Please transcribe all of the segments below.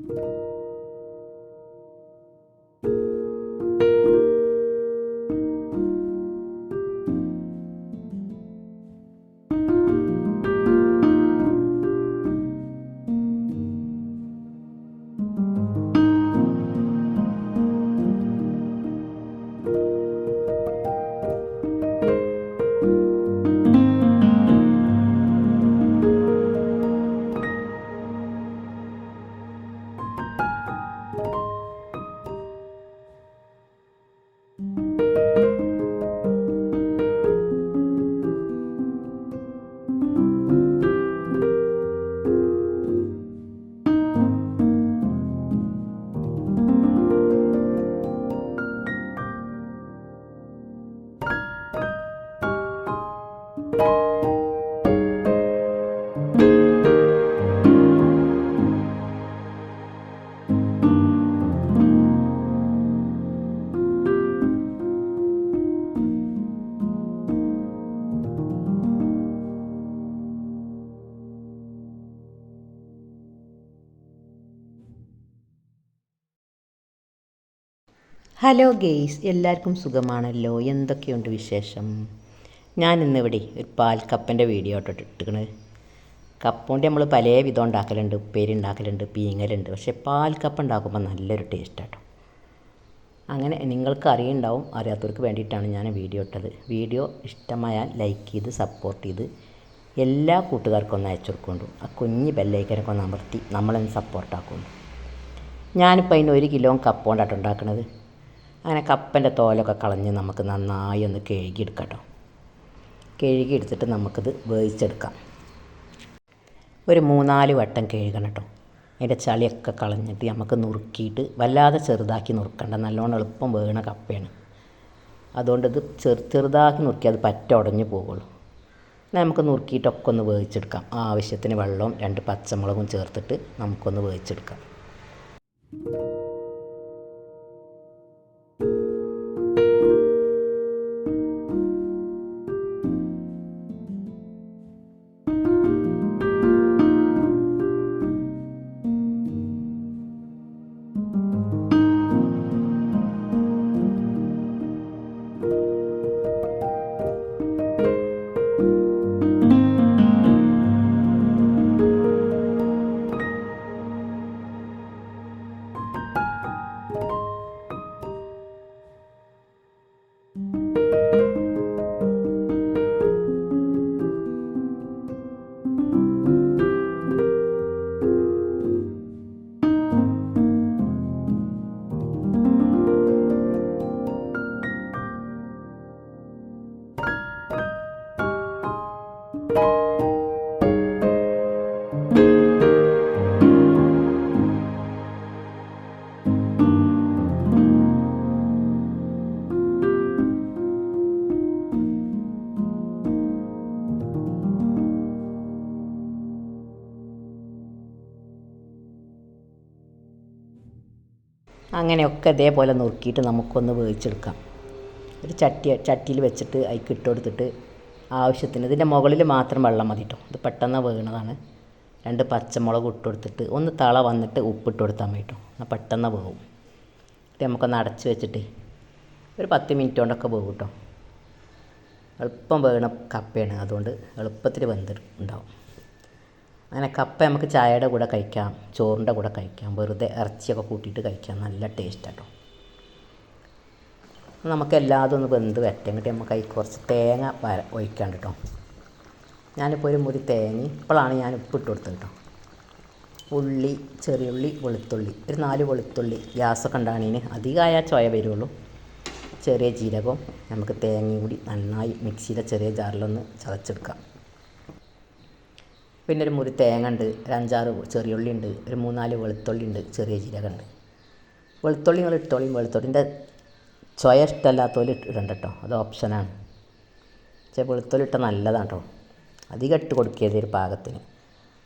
Hello guys, എല്ലാവർക്കും സുഖമാണല്ലോ? എന്തൊക്കെയുണ്ട് വിശേഷം? ഞാൻ ഇന്നിവിടെ ഒരു പാൽക്കപ്പൻ്റെ വീഡിയോ ഇട്ടിരിക്കണത്. കപ്പ കൊണ്ട് നമ്മൾ പല വിധം ഉണ്ടാക്കലുണ്ട്, ഉപ്പേരി ഉണ്ടാക്കലുണ്ട്, പീങ്ങലുണ്ട്. പക്ഷേ പാൽക്കപ്പ ഉണ്ടാക്കുമ്പോൾ നല്ലൊരു ടേസ്റ്റാട്ടോ. അങ്ങനെ നിങ്ങൾക്ക് അറിയുണ്ടാവും, അറിയാത്തവർക്ക് വേണ്ടിയിട്ടാണ് ഞാൻ വീഡിയോ ഇട്ടത്. വീഡിയോ ഇഷ്ടമായാൽ ലൈക്ക് ചെയ്ത് സപ്പോർട്ട് ചെയ്ത് എല്ലാ കൂട്ടുകാർക്കും ഒന്ന് അയച്ചു കൊടുക്കൊണ്ടു. ആ കുഞ്ഞ് ബെല്ലൈക്കനൊക്കെ ഒന്ന് അമർത്തി നമ്മളൊന്ന് സപ്പോർട്ടാക്കുന്നു. ഞാനിപ്പോൾ അതിന് 1 കിലോ കപ്പ കൊണ്ടാട്ടോ ഉണ്ടാക്കുന്നത്. അങ്ങനെ കപ്പൻ്റെ തോലൊക്കെ കളഞ്ഞ് നമുക്ക് നന്നായി ഒന്ന് കഴുകിയെടുക്കാം കേട്ടോ. കഴുകിയെടുത്തിട്ട് നമുക്കിത് വേവിച്ചെടുക്കാം. ഒരു 3-4 വട്ടം കഴുകണം കേട്ടോ. അതിൻ്റെ ചളിയൊക്കെ കളഞ്ഞിട്ട് നമുക്ക് നുറുക്കിയിട്ട്, വല്ലാതെ ചെറുതാക്കി നുറുക്കണ്ട, നല്ലോണം എളുപ്പം വേകണ കപ്പയാണ്. അതുകൊണ്ട് ഇത് ചെറുതാക്കി നുറുക്കി അത് പറ്റ ഉടഞ്ഞു പോകുള്ളൂ. നമുക്ക് നുറുക്കിയിട്ടൊക്കെ ഒന്ന് വേവിച്ചെടുക്കാം. ആവശ്യത്തിന് വെള്ളവും 2 പച്ചമുളകും ചേർത്തിട്ട് നമുക്കൊന്ന് വേവിച്ചെടുക്കാം. അങ്ങനെയൊക്കെ ഇതേപോലെ നുറുക്കിയിട്ട് നമുക്കൊന്ന് വേവിച്ചെടുക്കാം. ഒരു ചട്ടിയിൽ വെച്ചിട്ട് അതിലേക്ക് ഇട്ട് കൊടുത്തിട്ട് ആവശ്യത്തിന്, ഇതിൻ്റെ മുകളിൽ മാത്രം വെള്ളം മതി കേട്ടോ. ഇത് പെട്ടെന്ന് വേകണതാണ്. 2 പച്ചമുളക് ഇട്ട് കൊടുത്തിട്ട് ഒന്ന് തള വന്നിട്ട് ഉപ്പിട്ട് കൊടുത്താൽ മതി കേട്ടോ. എന്നാൽ പെട്ടെന്ന് വേവും. ഇത് നമുക്കൊന്ന് അടച്ച് വെച്ചിട്ട് ഒരു 10 മിനിറ്റ് കൊണ്ടൊക്കെ വേവും കേട്ടോ. എളുപ്പം വേകണ കപ്പയാണ്, അതുകൊണ്ട് എളുപ്പത്തിൽ വെന്തുണ്ടാവും. അങ്ങനെ കപ്പ നമുക്ക് ചായയുടെ കൂടെ കഴിക്കാം, ചോറിൻ്റെ കൂടെ കഴിക്കാം, വെറുതെ ഇറച്ചിയൊക്കെ കൂട്ടിയിട്ട് കഴിക്കാം. നല്ല ടേസ്റ്റാട്ടോ. നമുക്ക് എല്ലാതും ഒന്ന് വെന്ത് വരട്ടെങ്കിട്ട് നമുക്ക് അതിൽ കുറച്ച് തേങ്ങ ഒഴിക്കാണ്ട് കേട്ടോ. ഞാനിപ്പോൾ ഒരു മുറി തേങ്ങ ഇപ്പോഴാണ് ഞാൻ ഉപ്പിട്ട് കൊടുത്തത് കേട്ടോ. ഉള്ളി, ചെറിയുള്ളി, വെളുത്തുള്ളി, ഒരു 4 വെളുത്തുള്ളി, ഗ്യാസൊക്കെ ഉണ്ടാകണേന് അധികമായാൽ ചൊയ വരുള്ളൂ. ചെറിയ ജീരകവും നമുക്ക് തേങ്ങയും കൂടി നന്നായി മിക്സിയിലെ ചെറിയ ജാറിലൊന്ന് ചതച്ചെടുക്കാം. പിന്നെ ഒരു മുറി തേങ്ങ ഉണ്ട്, ഒരു 5-6 ചെറിയുള്ളി ഉണ്ട്, ഒരു 3-4 വെളുത്തുള്ളി ഉണ്ട്, ചെറിയ ജീരകമുണ്ട്. വെളുത്തുള്ളി നിങ്ങൾ ഇട്ടോളി. വെളുത്തുള്ളിൻ്റെ ചൊയ ഇഷ്ടമല്ലാത്തവർ ഇടണ്ട കേട്ടോ, അത് ഓപ്ഷനാണ്. പക്ഷേ വെളുത്തുള്ളി ഇട്ടാൽ നല്ലതാണ് കേട്ടോ. അധികം ഇട്ട് കൊടുക്കരുത് ഒരു പാകത്തിന്.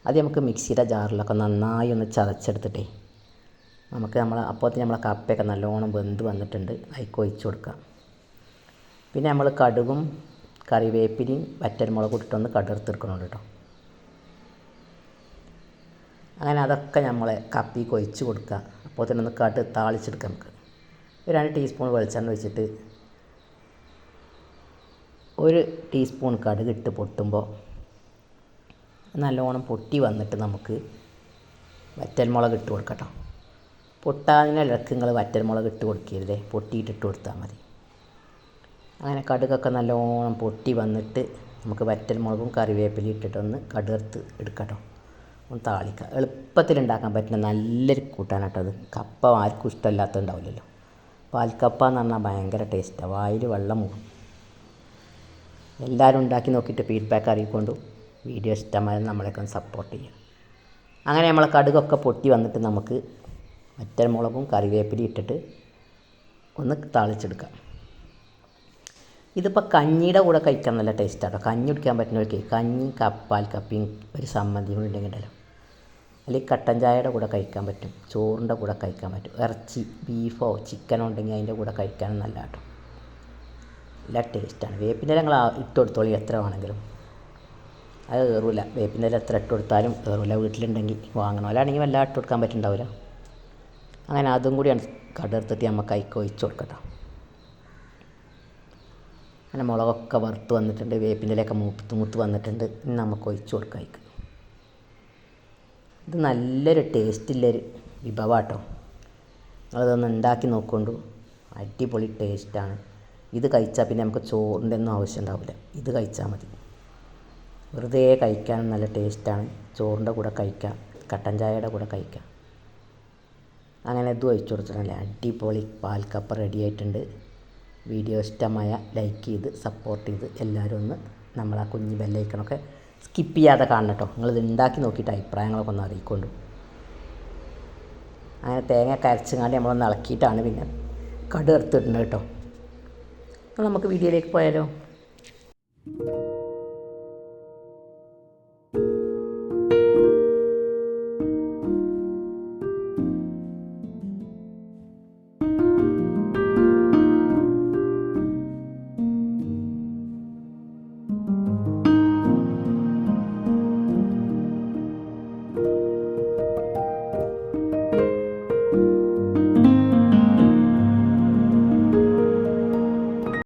അത് നമുക്ക് മിക്സിയുടെ ജാറിലൊക്കെ നന്നായി ഒന്ന് ചതച്ചെടുത്തിട്ടേ നമുക്ക് അപ്പോഴത്തേന് നമ്മളെ കപ്പയൊക്കെ നല്ലോണം വെന്ത് വന്നിട്ടുണ്ട്. അതിലേക്ക് ഒഴിച്ച് കൊടുക്കാം. പിന്നെ നമ്മൾ കടുകും കറിവേപ്പിലയും വറ്റൽമുളകും ഇട്ടിട്ടൊന്ന് കടുകർത്തെടുക്കണുണ്ട് കേട്ടോ. അങ്ങനെ അതൊക്കെ നമ്മൾ കപ്പി കൊഴിച്ച് കൊടുക്കുക. അപ്പോൾ തന്നെ ഒന്ന് കട്ട് താളിച്ചെടുക്കാം. നമുക്ക് ഒരു 2 ടീസ്പൂൺ വെളിച്ചെണ്ണ ഒഴിച്ചിട്ട് 1 ടീസ്പൂൺ കടുകിട്ട് പൊട്ടുമ്പോൾ നല്ലോണം പൊട്ടി വന്നിട്ട് നമുക്ക് വറ്റൽമുളക് ഇട്ട് കൊടുക്കട്ടോ. പൊട്ടാതിനിടയ്ക്ക് നിങ്ങൾ വറ്റൽമുളക് ഇട്ട് കൊടുക്കരുത്, പൊട്ടിയിട്ടിട്ട് കൊടുത്താൽ മതി. അങ്ങനെ കടുകൊക്കെ നല്ലോണം പൊട്ടി വന്നിട്ട് നമുക്ക് വറ്റൽമുളകും കറിവേപ്പിലയും ഇട്ടിട്ടൊന്ന് കടുകർത്ത് എടുക്കട്ടോ, ഒന്ന് താളിക്കുക. എളുപ്പത്തിൽ ഉണ്ടാക്കാൻ പറ്റുന്ന നല്ലൊരു കൂട്ടാനാട്ടോ അത്. കപ്പ ആർക്കും ഇഷ്ടമില്ലാത്തതുണ്ടാവില്ലല്ലോ. പാൽക്കപ്പ എന്ന് പറഞ്ഞാൽ ഭയങ്കര ടേസ്റ്റാണ്, വായിൽ വെള്ളം മൂടും. എല്ലാവരും ഉണ്ടാക്കി നോക്കിയിട്ട് ഫീഡ്ബാക്ക് അറിയിക്കൊണ്ടു. വീഡിയോ ഇഷ്ടമായാലും നമ്മളെയൊക്കെ ഒന്ന് സപ്പോർട്ട് ചെയ്യുക. അങ്ങനെ നമ്മളെ കടുകൊക്കെ പൊട്ടി വന്നിട്ട് നമുക്ക് വറ്റൽമുളകും കറിവേപ്പിലയും ഇട്ടിട്ട് ഒന്ന് താളിച്ചെടുക്കാം. ഇതിപ്പോൾ കഞ്ഞിയുടെ കൂടെ കഴിക്കാൻ നല്ല ടേസ്റ്റാട്ടോ. കഞ്ഞി കുടിക്കാൻ പറ്റുന്നവർക്ക് കഞ്ഞിയും പാൽക്കപ്പയും ഒരു സമ്മന്തിയും ഉണ്ടെങ്കിലോ, അല്ലെങ്കിൽ കട്ടൻ ചായയുടെ കൂടെ കഴിക്കാൻ പറ്റും, ചോറിൻ്റെ കൂടെ കഴിക്കാൻ പറ്റും. ഇറച്ചി ബീഫോ ചിക്കനോ ഉണ്ടെങ്കിൽ അതിൻ്റെ കൂടെ കഴിക്കാനും നല്ല കേട്ടോ, നല്ല ടേസ്റ്റാണ്. വേപ്പിൻ്റെ ഇല നിങ്ങൾ ഇട്ട് കൊടുത്തോളി എത്ര വേണമെങ്കിലും, അത് കയറില്ല. വേപ്പിൻ്റെ ഇല എത്ര ഇട്ട് കൊടുത്താലും കയറില്ല. വീട്ടിലുണ്ടെങ്കിൽ വാങ്ങണം, അല്ലാണെങ്കിൽ വല്ല ഇട്ട് കൊടുക്കാൻ പറ്റുന്നുണ്ടാവില്ല. അങ്ങനെ അതും കൂടിയാണ് കടുകെടുത്തിട്ട് നമുക്ക് കൈക്ക് ഒഴിച്ച് കൊടുക്കട്ടോ. അങ്ങനെ മുളകൊക്കെ വറുത്ത് വന്നിട്ടുണ്ട്, വേപ്പിൻ്റെ ഇലയൊക്കെ മൂത്ത് വന്നിട്ടുണ്ട്. ഇനി നമുക്ക് ഒഴിച്ച് കൊടുക്കാം കൈക്ക്. ഇത് നല്ലൊരു ടേസ്റ്റുള്ളൊരു വിഭവമാട്ടോ. നിങ്ങളിതൊന്ന് ഉണ്ടാക്കി നോക്കൊണ്ടു, അടിപൊളി ടേസ്റ്റാണ്. ഇത് കഴിച്ചാൽ പിന്നെ നമുക്ക് ചോറിൻ്റെ ഒന്നും ആവശ്യം ഉണ്ടാവില്ല, ഇത് കഴിച്ചാൽ മതി. വെറുതെ കഴിക്കാനും നല്ല ടേസ്റ്റാണ്. ചോറിൻ്റെ കൂടെ കഴിക്കാം, കട്ടൻ ചായയുടെ കൂടെ കഴിക്കാം. അങ്ങനെ ഇത് ഒഴിച്ചു കൊടുത്തിട്ടല്ലേ അടിപൊളി പാൽക്കപ്പ റെഡി ആയിട്ടുണ്ട്. വീഡിയോ ഇഷ്ടമായ ലൈക്ക് ചെയ്ത് സപ്പോർട്ട് ചെയ്ത് എല്ലാവരും ഒന്ന് നമ്മളാ കുഞ്ഞ് ബെല്ലൈക്കണൊക്കെ സ്കിപ്പ് ചെയ്യാതെ കാണണം കേട്ടോ. നിങ്ങളിത് ഉണ്ടാക്കി നോക്കിയിട്ട് അഭിപ്രായങ്ങളൊക്കെ ഒന്ന് അറിയിക്കൊണ്ടു. അങ്ങനെ തേങ്ങ അരച്ചങ്ങാണ്ട് നമ്മളൊന്ന് ഇളക്കിയിട്ടാണ് പിന്നെ കടുക് എടുത്തിട്ടുണ്ട് കേട്ടോ. അപ്പോൾ നമുക്ക് വീഡിയോയിലേക്ക് പോയാലോ.